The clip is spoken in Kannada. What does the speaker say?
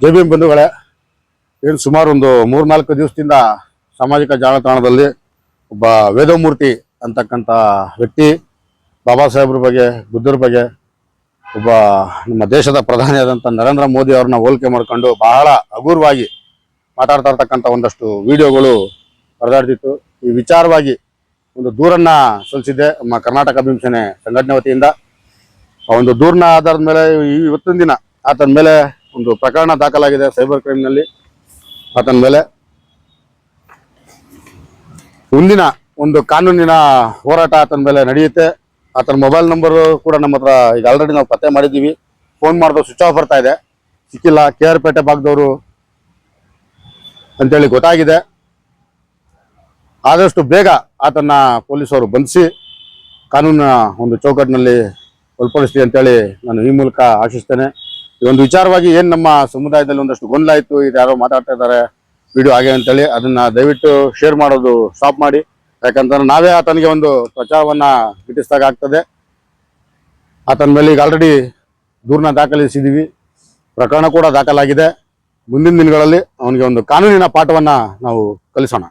ಜೈ ಭೀಮ್ ಬಂಧುಗಳೇ, ಏನು ಸುಮಾರು ಒಂದು 3-4 ದಿವಸದಿಂದ ಸಾಮಾಜಿಕ ಜಾಲತಾಣದಲ್ಲಿ ಒಬ್ಬ ವೇದಮೂರ್ತಿ ಅಂತಕ್ಕಂಥ ವ್ಯಕ್ತಿ ಬಾಬಾ ಸಾಹೇಬ್ರ ಬಗ್ಗೆ, ಬುದ್ಧರ ಬಗ್ಗೆ, ಒಬ್ಬ ನಮ್ಮ ದೇಶದ ಪ್ರಧಾನಿಯಾದಂಥ ನರೇಂದ್ರ ಮೋದಿ ಅವ್ರನ್ನ ಹೋಲಿಕೆ ಮಾಡಿಕೊಂಡು ಬಹಳ ಹಗುರವಾಗಿ ಮಾತಾಡ್ತಾ ಇರ್ತಕ್ಕಂಥ ಒಂದಷ್ಟು ವಿಡಿಯೋಗಳು ಹರಿದಾಡ್ತಿತ್ತು. ಈ ವಿಚಾರವಾಗಿ ಒಂದು ದೂರನ್ನ ಸಲ್ಲಿಸಿದ್ದೆ ನಮ್ಮ ಕರ್ನಾಟಕ ಭೀಮಸೇನೆ ಸಂಘಟನೆ ವತಿಯಿಂದ. ಆ ಒಂದು ದೂರನ ಆಧಾರದ ಮೇಲೆ ಇವತ್ತಿನ ದಿನ ಆತನ ಮೇಲೆ ಒಂದು ಪ್ರಕರಣ ದಾಖಲಾಗಿದೆ ಸೈಬರ್ ಕ್ರೈಮ್ನಲ್ಲಿ. ಆತನ ಮೇಲೆ ಮುಂದಿನ ಒಂದು ಕಾನೂನಿನ ಹೋರಾಟ ಆತನ ಮೇಲೆ ನಡೆಯುತ್ತೆ. ಆತನ ಮೊಬೈಲ್ ನಂಬರು ಕೂಡ ನಮ್ಮ ಹತ್ರ ಈಗ ಆಲ್ರೆಡಿ ನಾವು ಪತ್ತೆ ಮಾಡಿದ್ದೀವಿ. ಫೋನ್ ಮಾಡಿದ್ರು ಸ್ವಿಚ್ ಆಫ್ ಬರ್ತಾ ಇದೆ, ಸಿಕ್ಕಿಲ್ಲ. KR ಪೇಟೆ ಭಾಗದವರು ಅಂತೇಳಿ ಗೊತ್ತಾಗಿದೆ. ಆದಷ್ಟು ಬೇಗ ಆತನ ಪೊಲೀಸರು ಬಂಧಿಸಿ ಕಾನೂನಿನ ಒಂದು ಚೌಕಟ್ಟಿನಲ್ಲಿ ಒಳಪಡಿಸ್ಲಿ ಅಂತೇಳಿ ನಾನು ಈ ಮೂಲಕ ಆಶಿಸ್ತೇನೆ. ಈ ಒಂದು ವಿಚಾರವಾಗಿ ಏನು ನಮ್ಮ ಸಮುದಾಯದಲ್ಲಿ ಒಂದಷ್ಟು ಗೊಂದಲ ಆಯಿತು, ಇದು ಯಾರೋ ಮಾತಾಡ್ತಾ ಇದ್ದಾರೆ ವಿಡಿಯೋ ಹಾಗೆ ಅಂತೇಳಿ, ಅದನ್ನ ದಯವಿಟ್ಟು ಶೇರ್ ಮಾಡೋದು ಸ್ಟಾಪ್ ಮಾಡಿ. ಯಾಕಂತಂದ್ರೆ ನಾವೇ ಆತನಿಗೆ ಒಂದು ಪ್ರಚಾರವನ್ನ ಗಿಟ್ಟಿಸಿದಾಗ ಆಗ್ತದೆ. ಆತನ ಮೇಲೆ ಈಗ ಆಲ್ರೆಡಿ ದೂರನ್ನ ದಾಖಲಿಸಿದ್ದೀವಿ, ಪ್ರಕರಣ ಕೂಡ ದಾಖಲಾಗಿದೆ. ಮುಂದಿನ ದಿನಗಳಲ್ಲಿ ಅವನಿಗೆ ಒಂದು ಕಾನೂನಿನ ಪಾಠವನ್ನ ನಾವು ಕಲಿಸೋಣ.